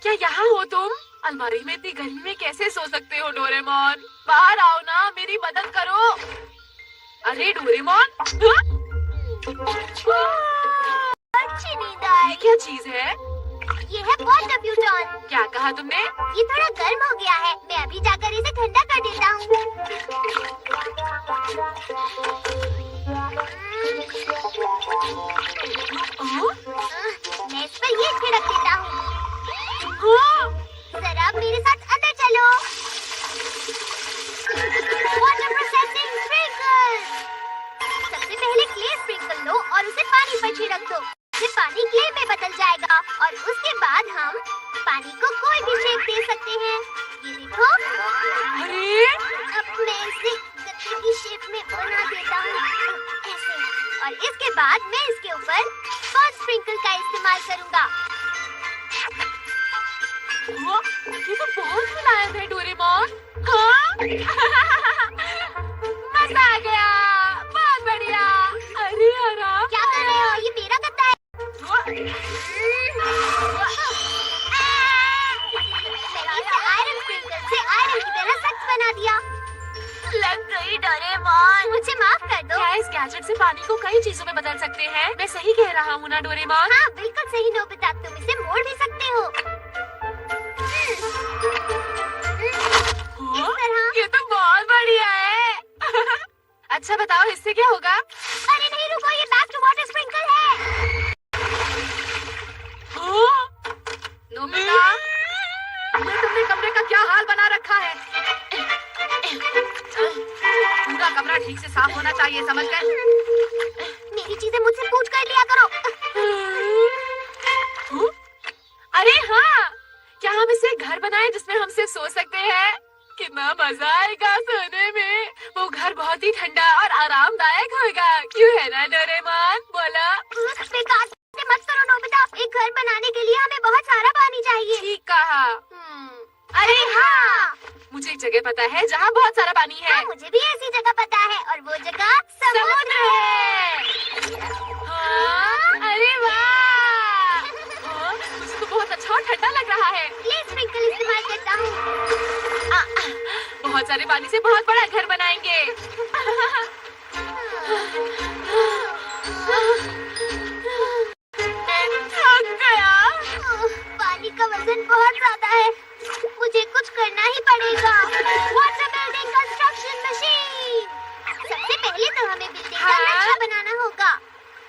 क्या यहाँ हो तुम? अलमारी में इतनी गर्मी में कैसे सो सकते हो डोरेमोन? बाहर आओ ना, मेरी मदद करो। अरे डोरेमोन, अच्छी नींद आई। ये क्या चीज है? ये है वाटर ब्यूटॉन। क्या कहा तुमने? ये थोड़ा गर्म हो गया है, मैं अभी जाकर इसे ठंडा कर देता हूँ। मैं इस पर ये छिड़क देता हूँ। जरा मेरे साथ अंदर चलो। Water processing sprinkle. सबसे पहले क्ले स्प्रिंकल लो और उसे पानी पर छिड़क दो। फिर पानी क्ले में बदल जाएगा और उसके बाद हम पानी को कोई भी शेप दे सकते हैं। ये देखो। अरे अब मैं इसे गत्ते की शेप में बना देता हूँ, ऐसे। और इसके बाद मैं इसके ऊपर फॉल स्प्रिंकल का इस्तेमाल करूँगा। ये तो बहुत मुलायम है डोरेमोन। हाँ? मजा आ गया, बहुत बढ़िया। अरे आराम। क्या कर रहे हो? ये मेरा गत्ता है। मैंने इसे आयरन स्प्रिंकल से आयरन की तरह सख्त बना दिया। लग गई डोरेमोन। मुझे माफ कर दो। क्या इस गैजेट से पानी को कई चीजों में बदल सकते हैं? मैं सही कह रहा हूँ ना डोरेमोन? हाँ बिल्कुल सही नोबिता, तुम इसे मोड़ भी सकते हो। इस तरह। ये तो बहुत बढ़िया है। अच्छा बताओ इससे क्या होगा? अरे नहीं रुको, ये बैक टू वाटर स्प्रिंकल है। नोबिता, ये तुमने कमरे का क्या हाल बना रखा है? पूरा कमरा ठीक से साफ होना चाहिए, समझ गए? मेरी चीजें मुझसे पूछ कर लिया करो। अरे हाँ, क्या हम इसे घर बनाए जिसमें हम सिर्फ सो सकते हैं? कितना मजा आएगा सोने में। वो घर बहुत ही ठंडा और आरामदायक होगा, क्यों है ना डोरेमोन? बोलो। बेकार से मत करो नोबिता, एक घर बनाने के लिए हमें बहुत सारा पानी चाहिए। ठीक कहा। अरे हाँ, मुझे एक जगह पता है जहाँ बहुत सारा पानी है। हाँ, मुझे भी ऐसी जगह पता है और वो जगह समुद्र है। हाँ, अरे वाह! हाँ, मुझे तो बहुत अच्छा और ठंडा लग रहा है। क्ले स्प्रिंकल इस्तेमाल करता हूँ। बहुत सारे पानी से बहुत बड़ा घर बनाएंगे। मैं थक गया। पानी का वजन बहुत ज्यादा है, मुझे कुछ करना ही पड़ेगा। Water building construction machine. सबसे पहले तो हमें बिल्डिंग का नक्शा बनाना होगा।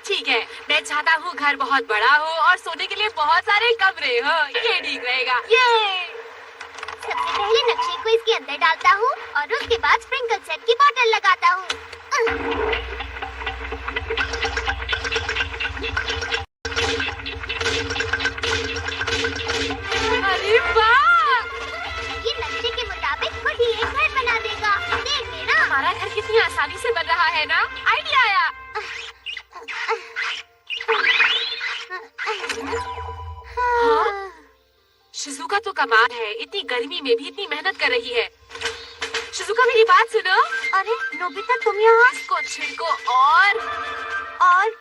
ठीक है, मैं चाहता हूँ घर बहुत बड़ा हो और सोने के लिए बहुत सारे कमरे हो। ये ठीक रहेगा। ये सबसे पहले नक्शे को इसके अंदर डालता हूँ और उसके बाद स्प्रिंकल सेट की बोतल लगाता हूँ। अरे वाह! ये नक्शे के मुताबिक खुद ही एक घर बना देगा। देख लेना। हमारा घर कितनी आसानी से बन रहा है ना? आइडिया आया। हाँ? शिजुका तो कमाल है, इतनी गर्मी में भी इतनी मेहनत कर रही है। शिजुका मेरी बात सुनो। अरे नोबिता, तुम यहाँ? इसको छिड़को और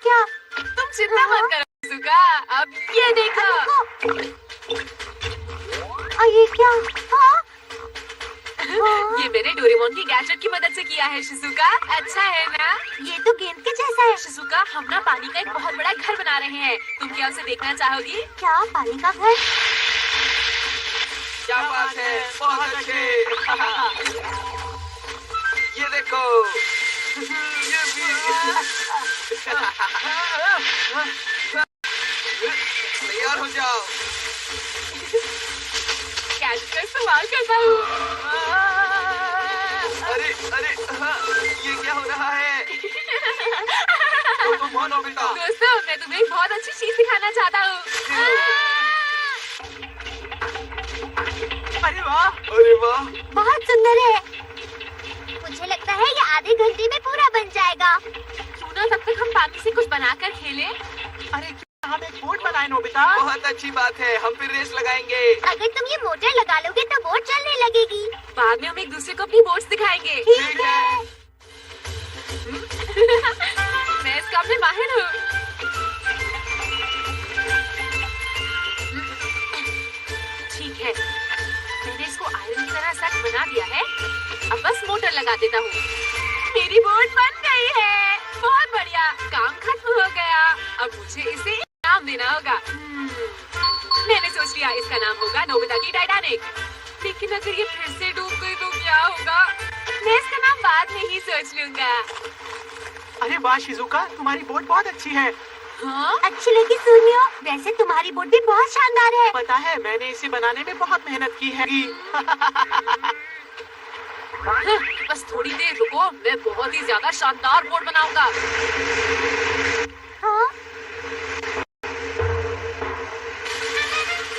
क्या? तुम चिंता मत करो शिजुका, अब ये देखो। ये क्या? हाँ? ये मैंने डोरेमोन की गैजेट की मदद से किया है शिजुका। अच्छा है ना? ये तो गेंद के जैसा है। शिजुका, हम ना पानी का एक बहुत बड़ा घर बना रहे हैं। तुम क्या उसे देखना चाहोगी? क्या पानी का घर? क्या बात है, बहुत अच्छे। ये देखो, ये भी। तैयार हो जाओ। गैजेट का इस्तेमाल करता हूँ। अरे अरे हाँ, ये क्या हो रहा है? तुम नोबिता। दोस्तों, मैं तुम्हें एक बहुत अच्छी चीज सिखाना चाहता हूँ। अरे वाह, अरे वाह, बहुत सुंदर है। मुझे लगता है ये आधे घंटे में पूरा बन जाएगा। क्यों ना तब तक हम पानी से कुछ बनाकर खेलें? अरे क्यों हम एक बोट बनाए नोबिता? बहुत अच्छी बात है, हम फिर रेस लगाएंगे। अगर तुम ये मोटर लगा लोगे तो बोट चलने लगेगी। बाद में हम एक दूसरे को अपनी बोट्स दिखाएंगे। ठीक है। मैं इस काम में माहिर हूँ। देता हूँ। मेरी बोट बन गई है। बहुत बढ़िया, काम खत्म हो गया। अब मुझे इसे इनाम देना होगा। मैंने सोच लिया, इसका नाम होगा नोबिता की टाइटैनिक। लेकिन अगर ये फिर से डूब गई तो क्या होगा? मैं इसका नाम बाद में ही सोच लूंगा। अरे वाह शिजुका, तुम्हारी बोट बहुत अच्छी है। हाँ? अच्छी लगी सुनियो, वैसे तुम्हारी बोट भी बहुत शानदार है। पता है, मैंने इसे बनाने में बहुत मेहनत की है। बस थोड़ी देर रुको, मैं बहुत ही ज्यादा शानदार बोट बनाऊंगा। हाँ?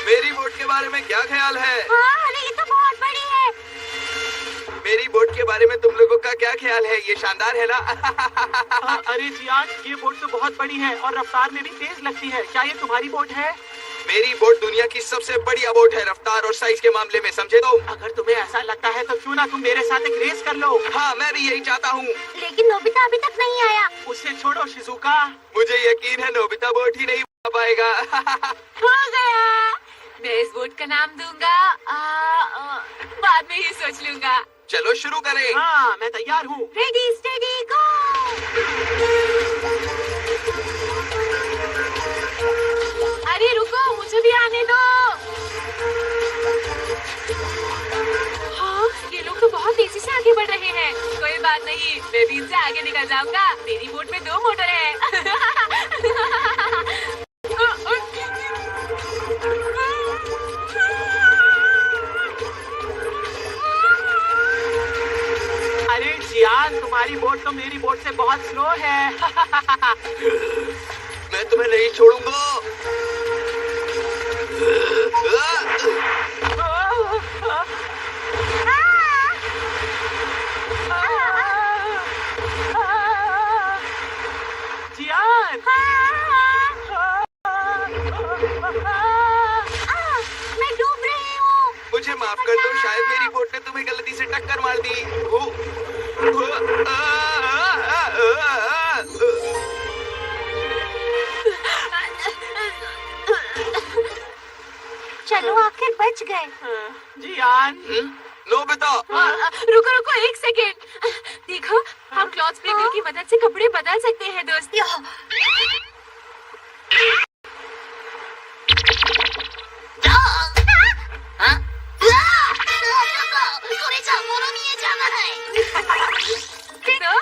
मेरी बोट के बारे में क्या ख्याल है? हाँ, अरे ये तो बहुत बड़ी है। मेरी बोट के बारे में तुम लोगों का क्या ख्याल है? ये शानदार है ना? अरे जियान, ये बोट तो बहुत बड़ी है और रफ्तार में भी तेज लगती है। क्या ये तुम्हारी बोट है? मेरी बोट दुनिया की सबसे बढ़िया बोट है, रफ्तार और साइज के मामले में, समझे तुम? अगर तुम्हें ऐसा लगता है तो क्यों ना तुम मेरे साथ एक रेस कर लो। हाँ, मैं भी यही चाहता हूँ। लेकिन नोबिता अभी तक नहीं आया। उसे छोड़ो शिजुका। मुझे यकीन है नोबिता बोट ही नहीं बना पाएगा। हो गया, मैं इस बोट का नाम दूंगा बाद में ही सोच लूंगा। चलो शुरू करें। हाँ, मैं तैयार हूँ। रेडी स्टेडी गो। अरे रुको, मुझे भी आने दो। हाँ, ये लोग तो बहुत तेजी से आगे बढ़ रहे हैं। कोई बात नहीं, मैं भी इनसे आगे निकल जाऊंगा। मेरी बोट में 2 मोटर है। अरे जियान, तुम्हारी बोट तो मेरी बोट से बहुत स्लो है। मैं तुम्हें नहीं छोड़ूंगा। जियान, मैं डूब रही हूँ। मुझे माफ कर दो, शायद मेरी बोट ने तुम्हें गलती से टक्कर मार दी। चलो आखिर बच गए। जियान। नोबिता, रुको रुको, 1 सेकेंड। देखो, हम क्लॉथ स्प्रिंकलर की मदद से कपड़े बदल सकते हैं दोस्त। तो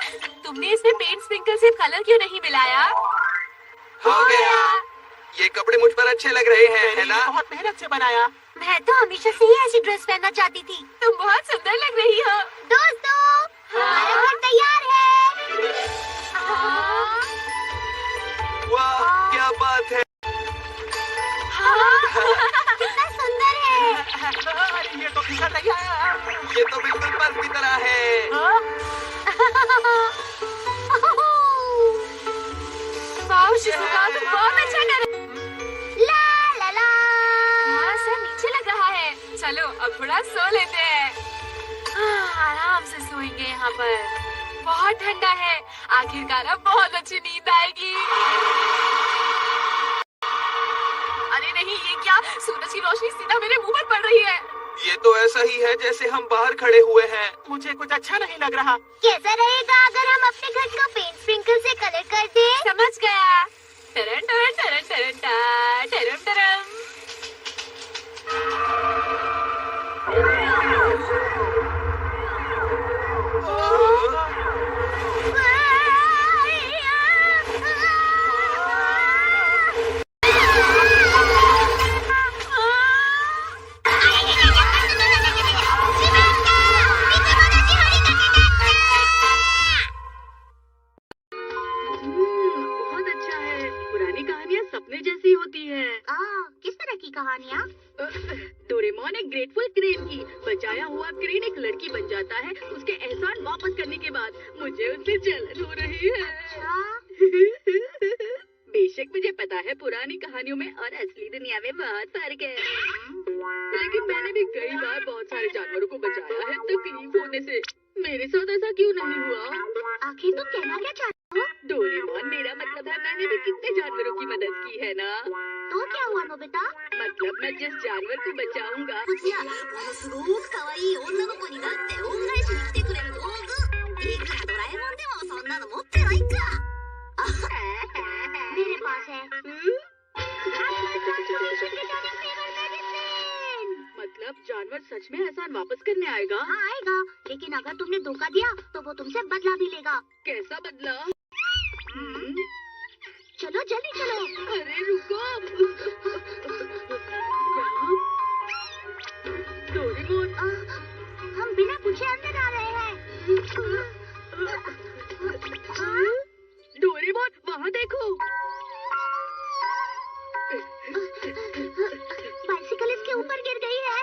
तुमने इसमें पेंट स्प्रिंकल से कलर क्यों नहीं मिलाया? हो गया। ये कपड़े मुझ पर अच्छे लग रहे हैं, है मैंने ना? इसे बहुत मेहनत से बनाया। मैं तो हमेशा से ही ऐसी ड्रेस पहनना चाहती थी। तुम बहुत सुंदर लग रही हो। दोस्तों, हमारा घर तैयार है। वाह, क्या बात है। कितना सुंदर है। अरे ये तो फिसल रही है। ये तो बिल्कुल बर्फ की तरह है। वाह शिजुका, तुम बहुत अच्छा कर रहे ला ला ला। तुम्हारा सर नीचे लग रहा है। चलो अब थोड़ा सो लेते हैं। आराम से सोएंगे यहाँ पर। बहुत ठंडा है। आखिरकार अब बहुत अच्छी नींद आएगी। अरे नहीं, ये क्या? सूरज की रोशनी सीधा मेरे मुंह पर पड़ रही है। ये तो ऐसा ही है जैसे हम बाहर खड़े हुए हैं। मुझे कुछ अच्छा नहीं लग रहा। कैसा रहेगा अगर हम अपने घर को पेंट स्प्रिंकल से कलर कर दें? समझ गया। टरन टरन टरन टरन टा, टरम टरम। बहुत अच्छा है। पुरानी कहानियाँ सपने जैसी होती है। किस तरह की कहानियाँ? डोरेमोन एक ग्रेटफुल क्रेन की। बचाया हुआ क्रेन एक लड़की बन जाता है उसके एहसान वापस करने के बाद। मुझे उससे जलन हो रही है। बेशक मुझे पता है पुरानी कहानियों में और असली दुनिया में बहुत फर्क है, लेकिन मैंने भी कई बार बहुत सारे जानवरों को बचाया है तकलीफ होने से। मेरे साथ ऐसा क्यों नहीं हुआ? आखिर तुम कहना क्या चाहते हो? डोरेमोन, मेरा मतलब है मैंने भी कितने जानवरों की मदद की है ना। तो क्या हुआ नोबिता? मतलब मैं जिस जानवर को बचाऊंगा こちらものすごく可愛い女の子になって恩返しに来てくれる道具いくらドラえもんでもそんなの持ってないか。मेरे पास है। मतलब जानवर सच में एहसान वापस करने आएगा? हाँ आएगा, लेकिन अगर तुमने धोखा दिया तो वो तुमसे बदला भी लेगा। कैसा बदला? चलो जल्दी चलो। अरे रुको। डोरेमोन, हम बिना पूछे अंदर आ रहे हैं। डोरेमोन वहाँ देखो। बाइसिकल इसके ऊपर गिर गई है।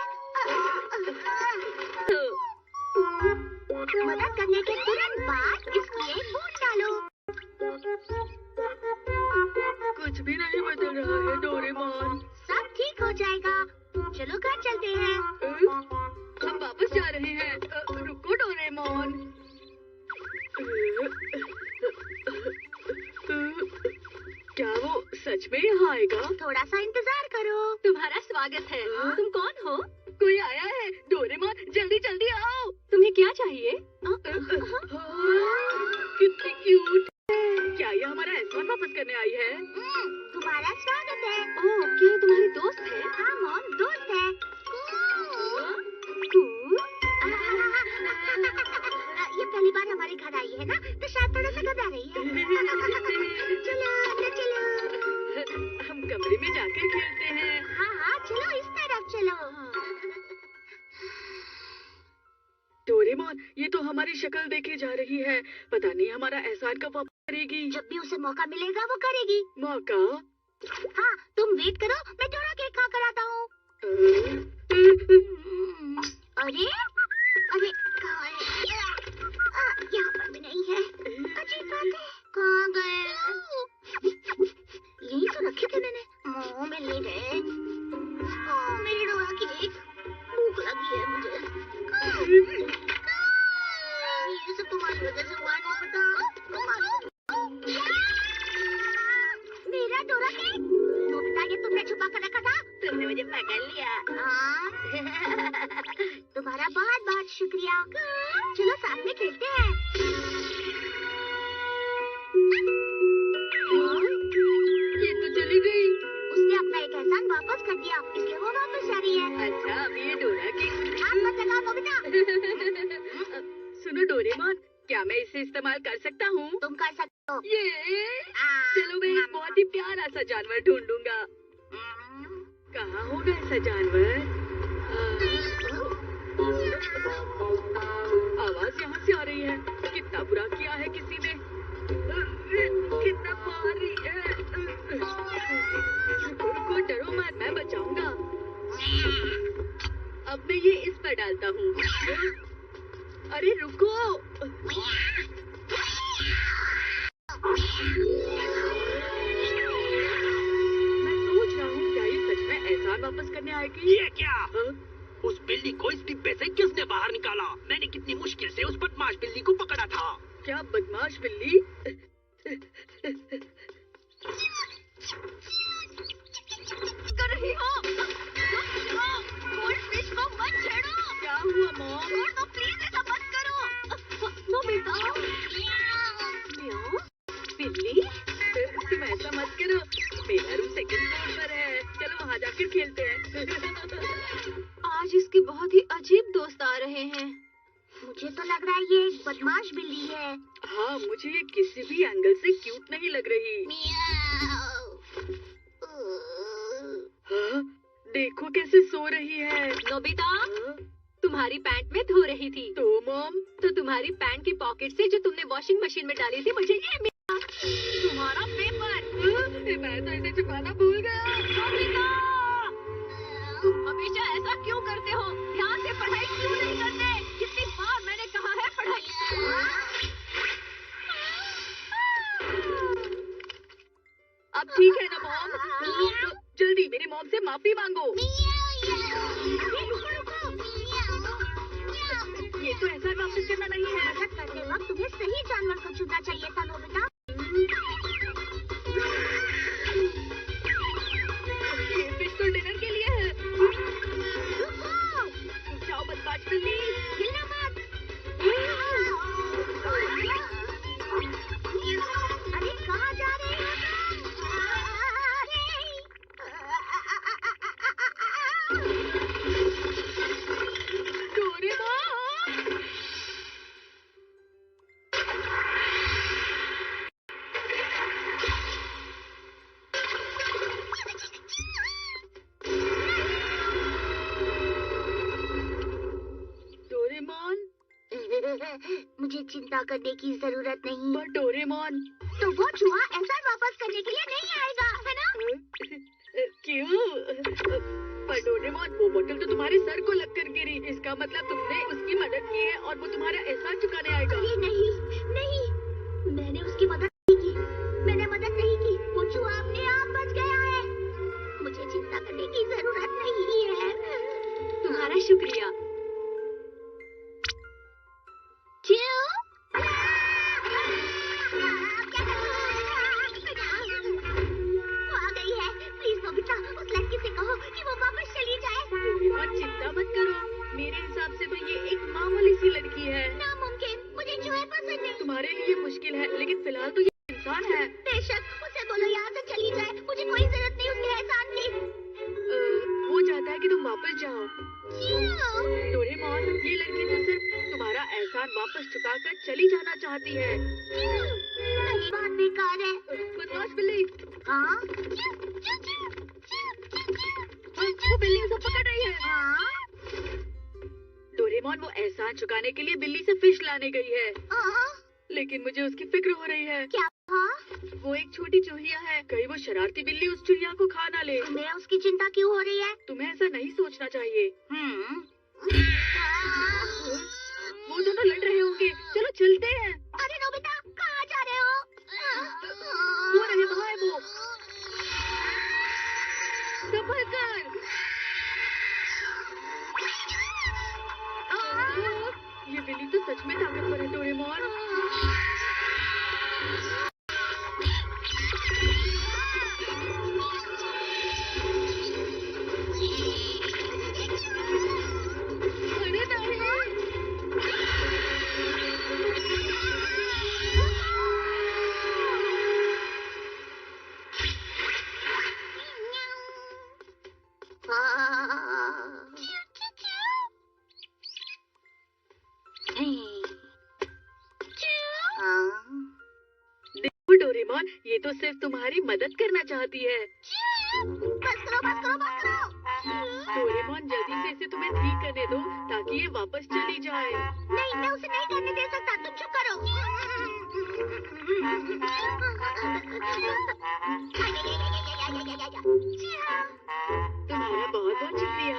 मदद करने के तुरंत बाद इसकी एक बूंद डालो। कुछ भी नहीं बदल रहा है डोरेमोन। सब ठीक हो जाएगा। चलो घर चलते हैं। हम वापस जा रहे हैं। रुको डोरेमोन। क्या वो सच में यहाँ आएगा? थोड़ा सा इंतजार करो। तुम्हारा स्वागत है। तुम कौन हो? कोई आया है। डोरेमोन जल्दी जल्दी आओ। तुम्हें क्या चाहिए? कितनी क्यूट। क्या ये हमारा एहसान वापस करने आई है? तुम्हारा स्वागत है। ओह, क्या ये तुम्हारी दोस्त है? हाँ मॉम, दोस्त है। ये पहली बार हमारे घर आई है ना, तो शायद थोड़ा सा घबरा रही है। चलो अंदर चलो। हम कमरे में जाकर खेलते हैं। हाँ हाँ चलो इस तरफ चलो। डोरेमोन, ये तो हमारी शक्ल देखे जा रही है। पता नहीं हमारा एहसान कब वापस करेगी। जब भी उसे मौका मिलेगा वो करेगी। मौका? हाँ तुम वेट करो, मैं डोरा केक खा कर आता हूँ। अरे अरे कहाँ है? यहाँ पर भी नहीं है। अजीब बात है, कहाँ गए? यही तो रखे थे मैंने। मुँह में ले गए। मेरी डोरा केक, भूख लगी है मुझे। ये सब तुम्हारी वजह से हुआ है नोबिता। मेरा डोरा केक? नोबिता ये तुमने छुपा कर रखा था? तुमने मुझे पकड़ लिया। तुम्हारा बहुत बहुत शुक्रिया। चलो साथ में खेलते हैं। ये तो चली गई। उसने अपना एक एहसान वापस कर दिया, इसलिए वो वापस जा रही है। अच्छा, अब ये डोरा केक। हाथ मत लगाओ नोबिता। सुनो डोरेमोन, क्या मैं इसे इस्तेमाल कर सकता हूँ? तुम कर सकते हो। ये चलो मैं एक बहुत ही प्यारा सा जानवर ढूंढूंगा। कहाँ होगा ऐसा जानवर? आवाज यहाँ से आ रही है। कितना बुरा किया है किसी ने। कितना भारी है। रुको डरो मत, मैं बचाऊंगा। अब मैं ये इस पर डालता हूँ। अरे रुको। मैं सोच रहा हूँ क्या ये सच में एहसान वापस करने आएगी? ये क्या? उस बिल्ली को इस डिब्बे से किसने बाहर निकाला? मैंने कितनी मुश्किल से उस बदमाश बिल्ली को पकड़ा था। क्या बदमाश बिल्ली? कर रही हो? गोल्ड फिश को मत छेड़ो। क्या हुआ मॉम? छोड़ दो प्लीज, ऐसा मत करो। नोबिता। म्याऊ? बिल्ली? तुम ऐसा मत करो। मेरा रूम सेकंड फ्लोर पर है। चलो वहाँ जाकर खेलते हैं। आज इसके बहुत ही अजीब दोस्त आ रहे हैं। मुझे तो लग रहा है ये एक बदमाश बिल्ली है। हाँ, मुझे ये किसी भी एंगल से क्यूट नहीं लग रही। हाँ, देखो कैसे सो रही है। नोबिता, तुम्हारी पैंट में धो रही थी। तो मॉम? तो तुम्हारी पैंट की पॉकेट से जो तुमने वॉशिंग मशीन में डाली थी, मुझे ये मिला। तुम्हारा पेपर। मैं तो इसे छुपाना भूल गया। नोबिता, हमेशा ऐसा क्यों करते हो? ध्यान से पढ़ाई क्यों नहीं करते? कितनी बार मैंने कहा है पढ़ाई। अब ठीक है ना मॉम? जल्दी मेरी मॉम से माफी मांगो। ये तो ऐसा वापस करना नहीं है। मदद करते वक्त तुम्हें सही जानवर को चुनना चाहिए था नोबिता। ये फिश तो डिनर के लिए है। जाओ बदमाश बिल्ली। हिलना मत। मुझे चिंता करने की जरूरत नहीं। पर डोरेमोन, तो वो चूहा एहसान वापस करने के लिए नहीं आएगा, है ना? क्यों? पर डोरेमोन, वो बोतल तो तुम्हारे सर को लगकर गिरी। इसका मतलब तुमने उसकी मदद की है और वो तुम्हारा एहसान चुकाने आएगा। अरे नहीं, नहीं, मैंने उसकी मदद नहीं की। मैंने मदद नहीं की। वो चूहा अपने आप बच गया है। मुझे चिंता करने की जरूरत नहीं है। तुम्हारा शुक्रिया। चिंता मत करो, मेरे हिसाब से तो ये एक मामूली सी लड़की है। नामुमकिन, मुझे चूहे पसंद नहीं। तुम्हारे लिए मुश्किल है, लेकिन फिलहाल तो ये इंसान है। बेशक, उसे बोलो यहाँ से चली जाए। मुझे कोई जरूरत नहीं उसके एहसान की। वो चाहता है कि तुम वापस जाओ। क्यों? डोरेमोन, ये लड़की तो सिर्फ तुम्हारा एहसान वापस चुकाकर चली जाना चाहती है। क्यों? नहीं, बात बेकार है। बदमाश बिल्ली। हाँ? वो बिल्ली उसे पकड़ रही है। हाँ? डोरेमोन, वो एहसान चुकाने के लिए बिल्ली से फिश लाने गई है, हाँ? लेकिन मुझे उसकी फिक्र हो रही है। क्या? हाँ? वो एक छोटी चूहिया है, कहीं वो शरारती बिल्ली उस चूहिया को खा ना ले। तुम्हें उसकी चिंता क्यों हो रही है? तुम्हें ऐसा नहीं सोचना चाहिए। वो दोनों लड़ रहे होंगे, चलो चलते हैं। अरे नोबिता, कहाँ जा रहे हो? वो रहे, वहाँ है वो। संभल कर। ये बिल्ली तो सच में ताकतवर है डोरेमोन। अरे नहीं। देखो डोरेमोन, ये तो सिर्फ तुम्हारी मदद करना चाहती है। बस करो, बस करो, बस करो। डोरेमोन, जल्दी से इसे तुम्हें ठीक करने दो ताकि ये वापस चली जाए। नहीं, मैं उसे नहीं करने दे सकता। तुम चुप करो। तुम्हारा बहुत बहुत शुक्रिया।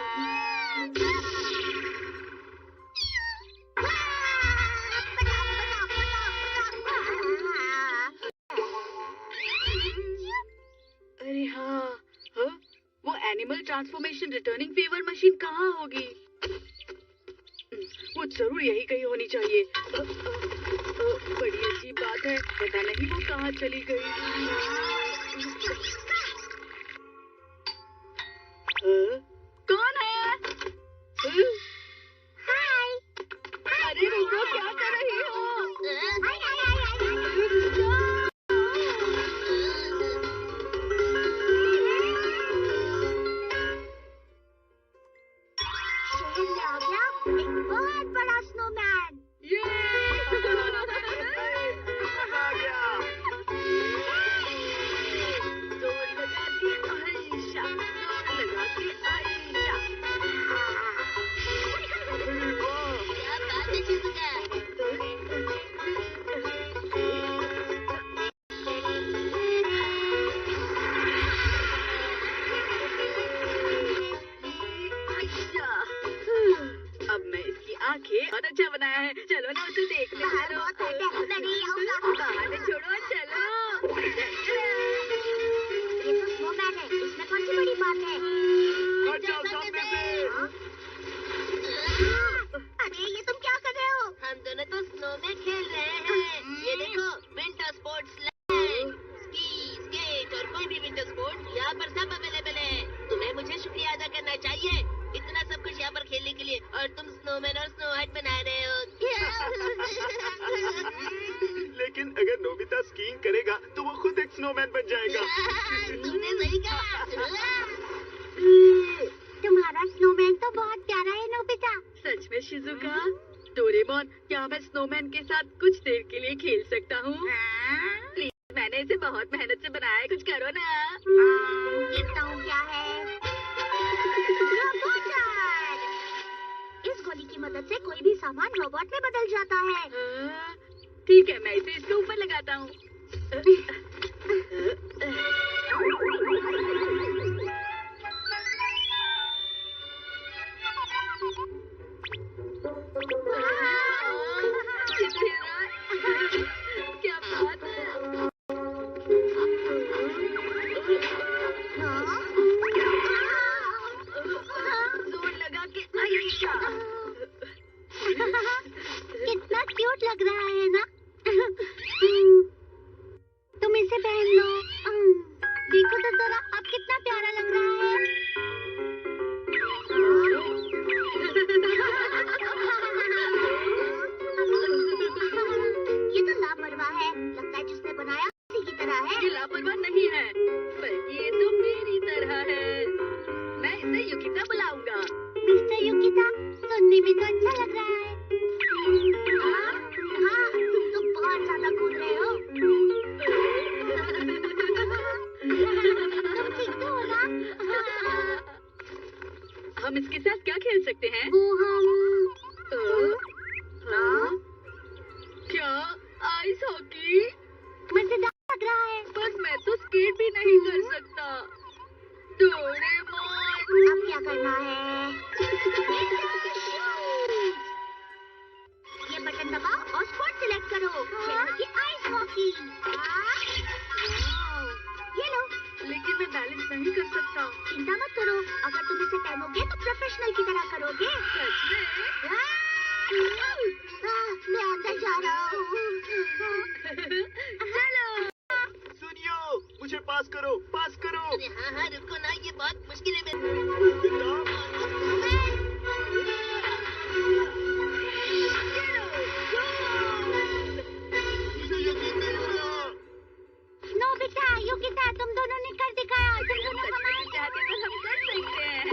अरे हाँ, वो animal transformation returning favour machine कहाँ होगी? वो जरूर यही कहीं होनी चाहिए। बड़ी अजीब बात है, पता नहीं वो कहाँ चली गई। कौन है? हाय। अरे रुको, क्या कर रही हो? एक बहुत बड़ा स्नोमैन। ये मजा आ गया। जोर लगा के आयशा, जोर लगा के आयशा। क्या बात है शिजुका? अब मैं इसकी आंखें बहुत अच्छा बनाया है। चलो ना उसे देखने बाहर चलो। बहुत ठंड है, मैं नहीं आऊंगा। बाहर छोड़ो, चलो। ये तो स्नोमैन है, इसमें कौन सी बड़ी बात है? सामने से। अरे ये तुम क्या कर रहे हो? हम दोनों तो स्नो में खेल रहे हैं। ये देखो, winter sports land, ski, skate और कोई भी विंटर स्पोर्ट्स यहाँ पर सब अवेलेबल है। तुम्हें मुझे शुक्रिया अदा करना चाहिए, इतना सब कुछ यहाँ पर खेलने के लिए, और तुम स्नोमैन और स्नो हट बना रहे हो। लेकिन अगर नोबिता स्कीइंग करेगा तो वो खुद एक स्नोमैन बन जाएगा। तुमने सही कहा। तुम्हारा स्नोमैन तो बहुत प्यारा है नोबिता। सच में शिजुका? डोरेमोन, क्या मैं स्नोमैन के साथ कुछ देर के लिए खेल सकता हूँ? प्लीज, मैंने इसे बहुत मेहनत से बनाया है, कुछ करो ना। देखता हूँ क्या है। रोबोटर! इस गोली की मदद से कोई भी सामान रोबोट में बदल जाता है। ठीक है, मैं इसे इसके ऊपर लगाता हूँ। क्या बात है? जोर लगा के आइशा। कितना क्यूट लग रहा है ना? तुम इसे पहन लो। देखो तो जरा, अब कितना प्यारा लग रहा है। ये तो लापरवाह है। लगता है जिसने बनाया उसी की तरह है। ये लापरवाह नहीं है, बल्कि ये तो मेरी तरह है। मैं इसे युकिता बुलाऊंगा। मिस्टर युकिता, सुनने में तो अच्छा लग रहा है। हाँ, तुम तो बहुत ज्यादा कूद रहे हो। तुम ठीक तो हो ना? हम इसके साथ क्या खेल सकते हैं? वो हम हाँ? क्या आइस हॉकी? मजेदार लग रहा है। पर मैं तो स्केट भी नहीं कर सकता। डोरेमोन, अब क्या करना है? ये बटन दबाओ और स्पोर्ट सिलेक्ट करो। खेलोगे आइस हॉकी। ये लो। लेकिन मैं बैलेंस नहीं कर सकता। चिंता मत करो, अगर तुम इसे पहनोगे तो प्रोफेशनल की तरह करोगे। सच में? मैं अंदर जा रहा हूँ। चलो। सुनियो, मुझे पास करो, पास करो। अरे हाँ हाँ, रुको ना, ये बहुत मुश्किल है। नोबिता, युकिता, तुम दोनों ने कर दिखाया। तुम दोनों सच में चाहते तो हम कर सकते हैं।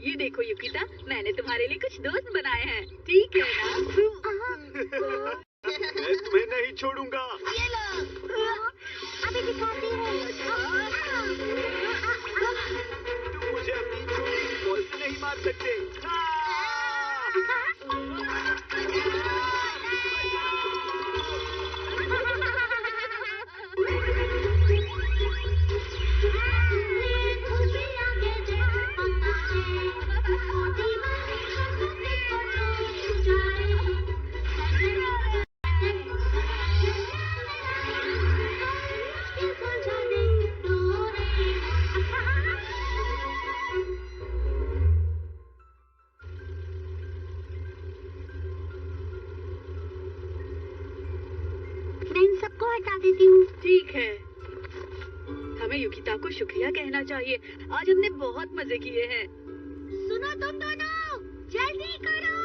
ये देखो युकिता, मैंने तुम्हारे लिए कुछ दोस्त बनाए हैं। ठीक है ना? मैं तुम्हें नहीं छोड़ूंगा। ये लो। अभी दिखाती हूँ। तुम मुझे अपनी छोटी सी बॉल से नहीं मार सकते। मैं इन सबको हटा देती हूँ। ठीक है, हमें युकिता को शुक्रिया कहना चाहिए। आज हमने बहुत मजे किए हैं। सुनो तुम दोनों, जल्दी करो।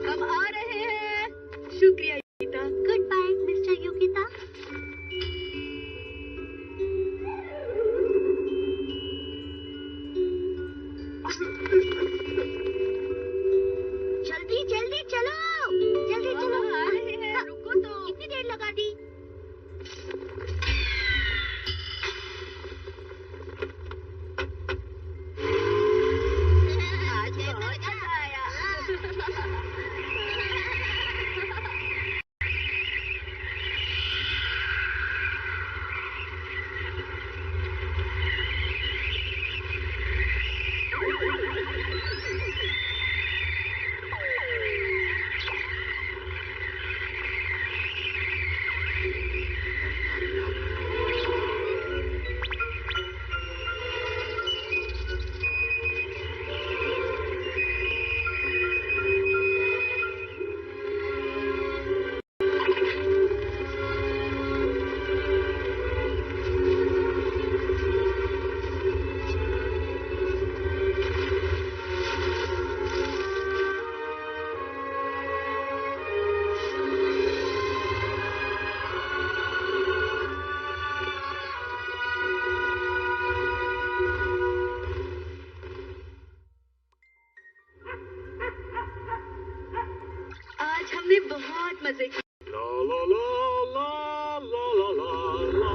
हम आ रहे हैं। शुक्रिया Yukita. Good bye mister Yukita. जल्दी जल्दी चलो, जल्दी चलो। हम आ रहे हैं, रुको तो। कितनी देर लगा दी? आज बहुत मजा आया। आज हमने बहुत मजे किए। ला ला ला ला ला ला ला ला।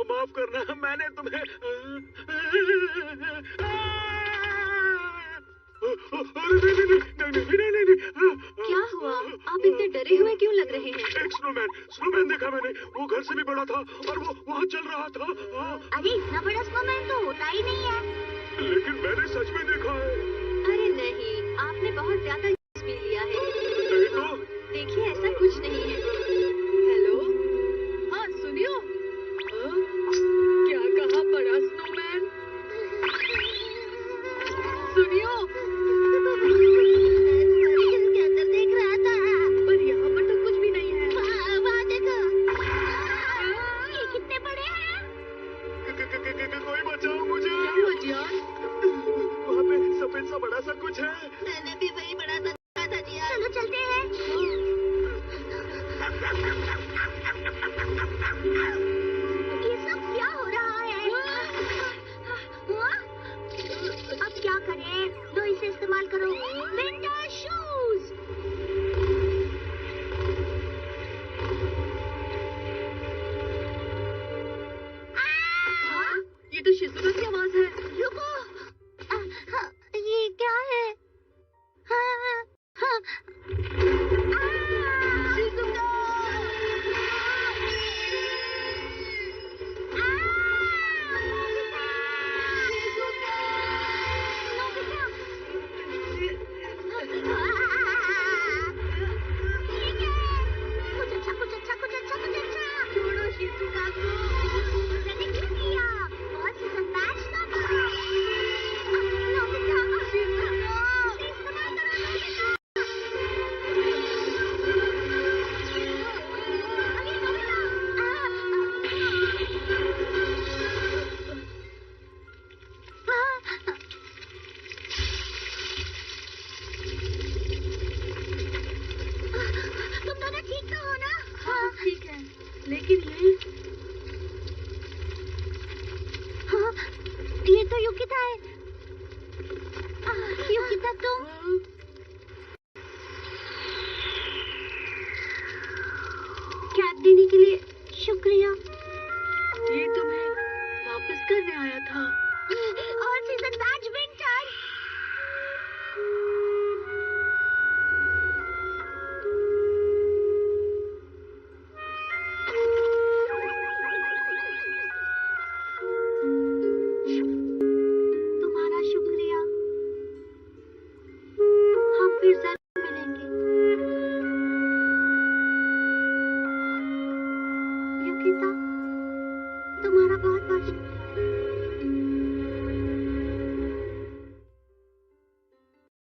माफ करना, मैंने तुम्हें नहीं। क्या हुआ? आप इतने डरे हुए क्यों लग रहे हैं? एक स्नोमैन देखा मैंने। वो घर से भी बड़ा था और वो वहाँ चल रहा था। अरे इतना बड़ा स्नोमैन तो होता ही नहीं है। लेकिन मैंने सच में देखा है। अरे नहीं, आपने बहुत ज्यादा जूस पी लिया है। नहीं तो देखिए ऐसा कुछ नहीं है। हेलो, हाँ सुनियो। हाँ? क्या कहा बड़ा स्नोमैन? सुनियो, इसके अंदर देख रहा था। पर यहाँ पर तो कुछ भी नहीं है। वहाँ देखो। ये कितने बड़े हैं? कोई बचाओ मुझे। क्या हुआ जियान? वहाँ पे सफेद सा बड़ा सा कुछ है। मैंने भी वही बड़ा सा देखा था जिया। चलो चलते हैं। ये सब क्या हो रहा है? हाँ? अब क्या करें? लो इसे इस्तेमाल करो। Winter shoes. हाँ? ये तो शिजुका की आवाज है। रुको। ये क्या है? हाँ, हाँ। शिजुका! छोड़ो शिजुका को। तुम दोनों ठीक तो हो ना? हाँ ठीक है, लेकिन हाँ, ये तो युकिता है। युकिता तुम? कैब देने के लिए शुक्रिया। ये तुम्हें वापस करने आया था। और सीजन बैच विंटर। तुम्हारा शुक्रिया। हम फिर